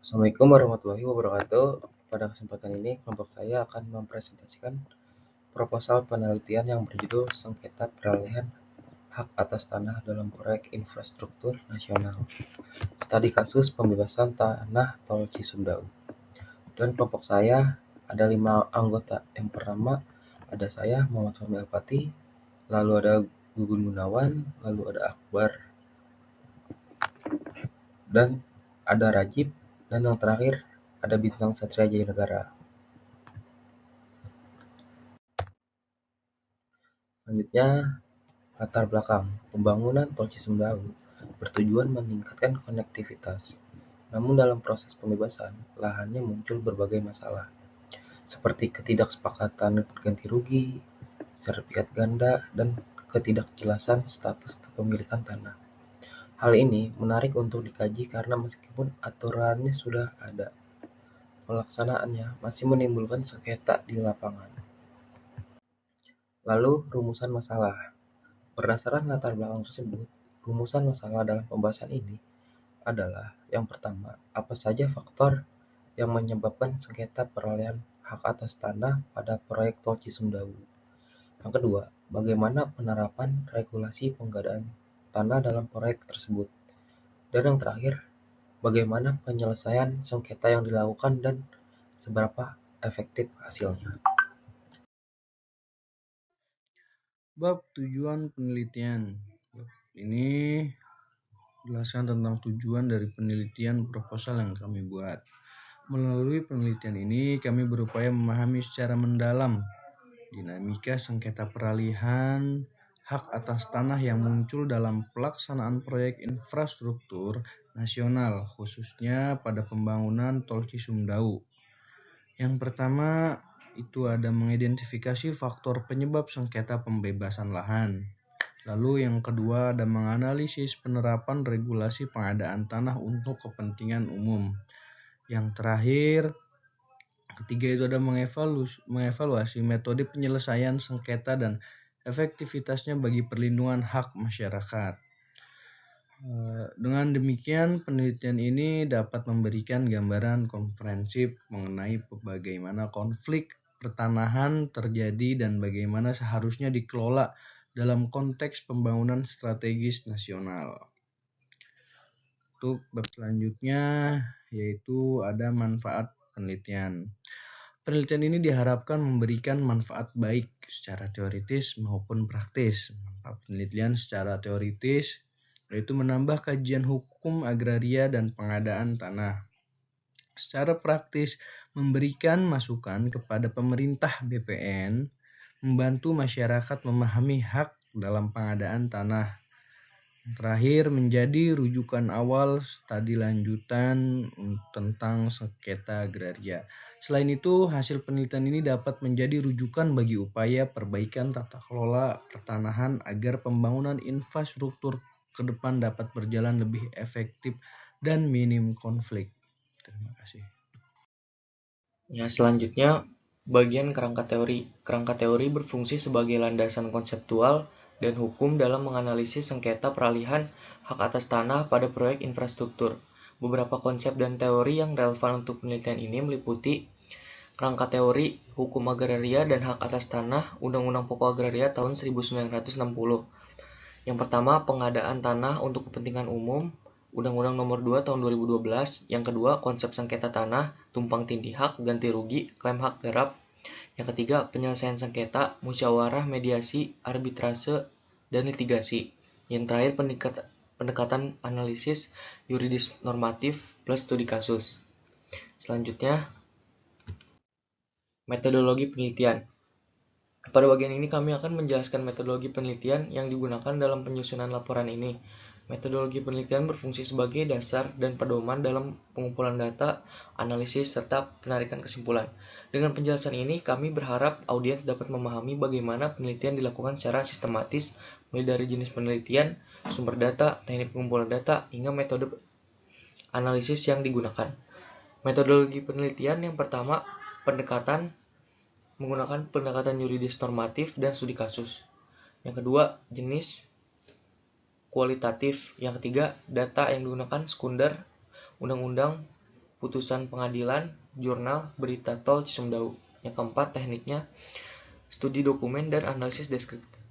Assalamualaikum warahmatullahi wabarakatuh. Pada kesempatan ini, kelompok saya akan mempresentasikan proposal penelitian yang berjudul Sengketa Peralihan Hak Atas Tanah dalam Proyek Infrastruktur Nasional. Studi kasus pembebasan tanah Tol Cisumdawu. Dan kelompok saya ada 5 anggota. Yang pertama, ada saya, Muhammad Fahmi Alpati, lalu ada Gugun Gunawan, lalu ada Akbar, dan ada Rajib, dan yang terakhir ada Bintang Satria Jaya Negara. Selanjutnya, latar belakang pembangunan Tol Cisumdawu bertujuan meningkatkan konektivitas. Namun dalam proses pembebasan, lahannya muncul berbagai masalah, seperti ketidaksepakatan ganti rugi, sertifikat ganda, dan ketidakjelasan status kepemilikan tanah. Hal ini menarik untuk dikaji karena meskipun aturannya sudah ada, pelaksanaannya masih menimbulkan sengketa di lapangan. Lalu, rumusan masalah. Berdasarkan latar belakang tersebut, rumusan masalah dalam pembahasan ini adalah: yang pertama, apa saja faktor yang menyebabkan sengketa peralihan hak atas tanah pada proyek Tol Cisumdawu. Yang kedua, bagaimana penerapan regulasi pengadaan tanah dalam proyek tersebut. Dan yang terakhir, bagaimana penyelesaian sengketa yang dilakukan dan seberapa efektif hasilnya. Bab tujuan penelitian. Ini jelaskan tentang tujuan dari penelitian proposal yang kami buat. Melalui penelitian ini, kami berupaya memahami secara mendalam dinamika sengketa peralihan hak atas tanah yang muncul dalam pelaksanaan proyek infrastruktur nasional, khususnya pada pembangunan Tol Cisumdawu. Yang pertama, itu ada mengidentifikasi faktor penyebab sengketa pembebasan lahan. Lalu yang kedua ada menganalisis penerapan regulasi pengadaan tanah untuk kepentingan umum. Yang terakhir, ketiga itu ada mengevaluasi metode penyelesaian sengketa dan efektivitasnya bagi perlindungan hak masyarakat. Dengan demikian, penelitian ini dapat memberikan gambaran komprehensif mengenai bagaimana konflik pertanahan terjadi dan bagaimana seharusnya dikelola dalam konteks pembangunan strategis nasional. Untuk bab selanjutnya yaitu ada manfaat penelitian. Penelitian ini diharapkan memberikan manfaat baik secara teoritis maupun praktis. Manfaat penelitian secara teoritis yaitu menambah kajian hukum agraria dan pengadaan tanah. Secara praktis, memberikan masukan kepada pemerintah BPN, membantu masyarakat memahami hak dalam pengadaan tanah. Terakhir, menjadi rujukan awal studi lanjutan tentang sengketa agraria. Selain itu, hasil penelitian ini dapat menjadi rujukan bagi upaya perbaikan tata kelola pertanahan agar pembangunan infrastruktur ke depan dapat berjalan lebih efektif dan minim konflik. Terima kasih. Ya, selanjutnya bagian kerangka teori. Kerangka teori berfungsi sebagai landasan konseptual dan hukum dalam menganalisis sengketa peralihan hak atas tanah pada proyek infrastruktur. Beberapa konsep dan teori yang relevan untuk penelitian ini meliputi kerangka teori hukum agraria dan hak atas tanah Undang-Undang Pokok Agraria tahun 1960. Yang pertama, pengadaan tanah untuk kepentingan umum, Undang-Undang Nomor 2 Tahun 2012. Yang kedua, konsep sengketa tanah, tumpang tindih hak, ganti rugi, klaim hak garap. Yang ketiga, penyelesaian sengketa, musyawarah, mediasi, arbitrase, dan litigasi. Yang terakhir, pendekatan analisis yuridis normatif plus studi kasus. Selanjutnya, metodologi penelitian. Pada bagian ini kami akan menjelaskan metodologi penelitian yang digunakan dalam penyusunan laporan ini. Metodologi penelitian berfungsi sebagai dasar dan pedoman dalam pengumpulan data, analisis, serta penarikan kesimpulan. Dengan penjelasan ini, kami berharap audiens dapat memahami bagaimana penelitian dilakukan secara sistematis, mulai dari jenis penelitian, sumber data, teknik pengumpulan data, hingga metode analisis yang digunakan. Metodologi penelitian yang pertama, menggunakan pendekatan yuridis normatif dan studi kasus. Yang kedua, jenis kualitatif. Yang ketiga, data yang digunakan sekunder, undang-undang, putusan pengadilan, jurnal, berita tol Cisumdawu. Yang keempat, tekniknya studi dokumen dan analisis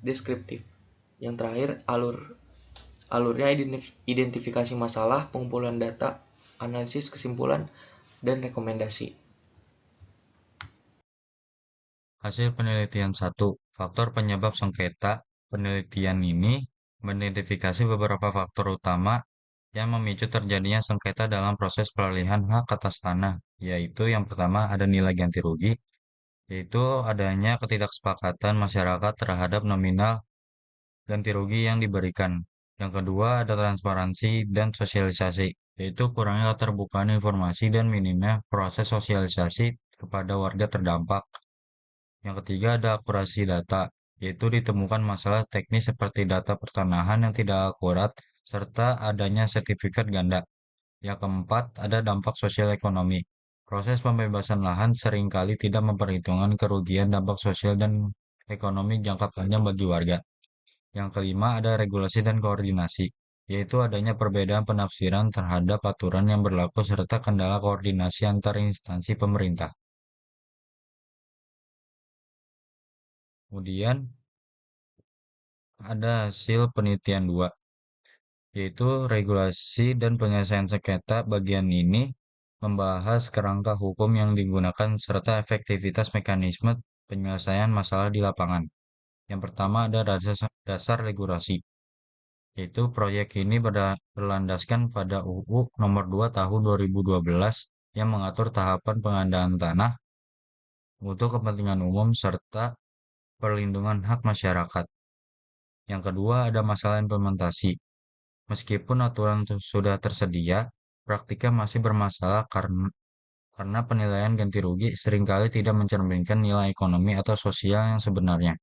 deskriptif. Yang terakhir, alurnya identifikasi masalah, pengumpulan data, analisis kesimpulan, dan rekomendasi. Hasil penelitian 1. Faktor penyebab sengketa. Penelitian ini mengidentifikasi beberapa faktor utama yang memicu terjadinya sengketa dalam proses peralihan hak atas tanah, yaitu yang pertama ada nilai ganti rugi, yaitu adanya ketidaksepakatan masyarakat terhadap nominal ganti rugi yang diberikan. Yang kedua ada transparansi dan sosialisasi, yaitu kurangnya keterbukaan informasi dan minimnya proses sosialisasi kepada warga terdampak. Yang ketiga ada akurasi data, yaitu ditemukan masalah teknis seperti data pertanahan yang tidak akurat serta adanya sertifikat ganda. Yang keempat ada dampak sosial ekonomi. Proses pembebasan lahan seringkali tidak memperhitungkan kerugian dampak sosial dan ekonomi jangka panjang bagi warga. Yang kelima ada regulasi dan koordinasi, yaitu adanya perbedaan penafsiran terhadap aturan yang berlaku serta kendala koordinasi antar instansi pemerintah. Kemudian ada hasil penelitian 2, yaitu regulasi dan penyelesaian sengketa. Bagian ini membahas kerangka hukum yang digunakan serta efektivitas mekanisme penyelesaian masalah di lapangan. Yang pertama ada dasar regulasi, yaitu proyek ini berlandaskan pada UU Nomor 2 Tahun 2012 yang mengatur tahapan pengadaan tanah untuk kepentingan umum serta perlindungan hak masyarakat. Yang kedua ada masalah implementasi. Meskipun aturan sudah tersedia, praktiknya masih bermasalah karena penilaian ganti rugi seringkali tidak mencerminkan nilai ekonomi atau sosial yang sebenarnya.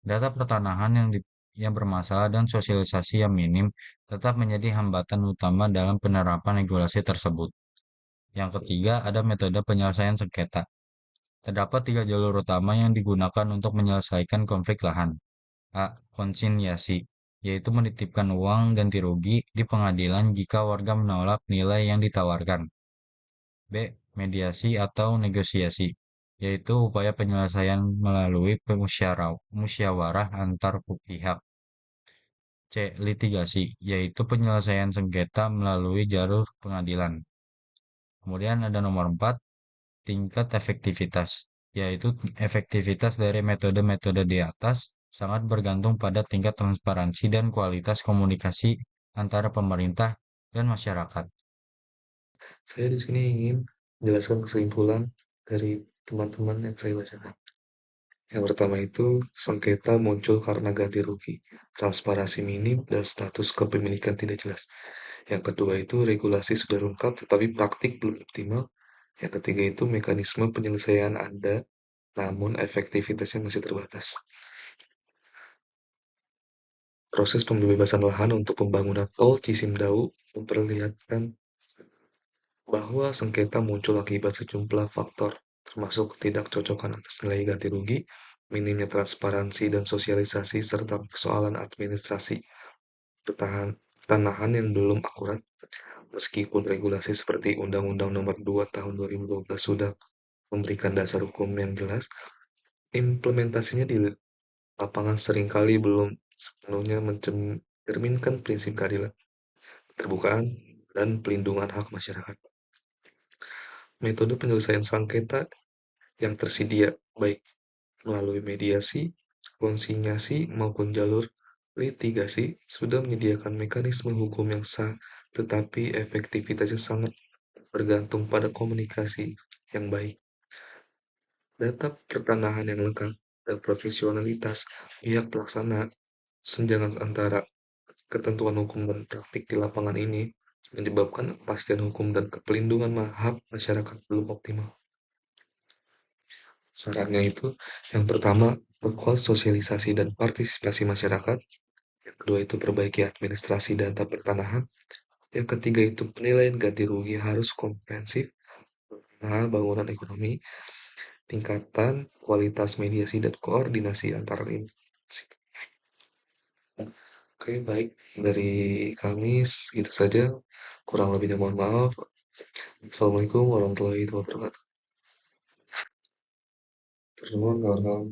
Data pertanahan yang bermasalah dan sosialisasi yang minim tetap menjadi hambatan utama dalam penerapan regulasi tersebut. Yang ketiga ada metode penyelesaian sengketa. Terdapat 3 jalur utama yang digunakan untuk menyelesaikan konflik lahan. A. Konsinyasi, yaitu menitipkan uang ganti rugi di pengadilan jika warga menolak nilai yang ditawarkan. B. Mediasi atau negosiasi, yaitu upaya penyelesaian melalui musyawarah antar pihak. C. Litigasi, yaitu penyelesaian sengketa melalui jalur pengadilan. Kemudian ada nomor 4, tingkat efektivitas, yaitu efektivitas dari metode-metode di atas sangat bergantung pada tingkat transparansi dan kualitas komunikasi antara pemerintah dan masyarakat. Saya di sini ingin menjelaskan kesimpulan dari teman-teman yang saya bacakan. Yang pertama itu, sengketa muncul karena ganti rugi, transparansi minim, dan status kepemilikan tidak jelas. Yang kedua itu, regulasi sudah lengkap tetapi praktik belum optimal. Yang ketiga itu, mekanisme penyelesaian ada, namun efektivitasnya masih terbatas. Proses pembebasan lahan untuk pembangunan tol Cisimdawu memperlihatkan bahwa sengketa muncul akibat sejumlah faktor, termasuk ketidakcocokan atas nilai ganti rugi, minimnya transparansi dan sosialisasi, serta persoalan administrasi pertanahan yang belum akurat. Meskipun regulasi seperti Undang-Undang Nomor 2 Tahun 2012 sudah memberikan dasar hukum yang jelas, implementasinya di lapangan seringkali belum sepenuhnya mencerminkan prinsip keadilan, keterbukaan, dan pelindungan hak masyarakat. Metode penyelesaian sengketa yang tersedia, baik melalui mediasi, konsinyasi, maupun jalur litigasi, sudah menyediakan mekanisme hukum yang sah, tetapi efektivitasnya sangat bergantung pada komunikasi yang baik, data pertanahan yang lengkap, dan profesionalitas pihak pelaksana. Senjangan antara ketentuan hukum dan praktik di lapangan ini menyebabkan kepastian hukum dan pelindungan hak masyarakat belum optimal. Sarannya itu, yang pertama, perkuat sosialisasi dan partisipasi masyarakat. Yang kedua itu, perbaiki administrasi data pertanahan. Yang ketiga itu, penilaian ganti rugi harus komprehensif, bangunan ekonomi, tingkatan kualitas mediasi dan koordinasi antar instansi. Oke, baik. Dari kami, gitu saja. Kurang lebihnya mohon maaf. Assalamualaikum warahmatullahi wabarakatuh. Terima kawan-kawan.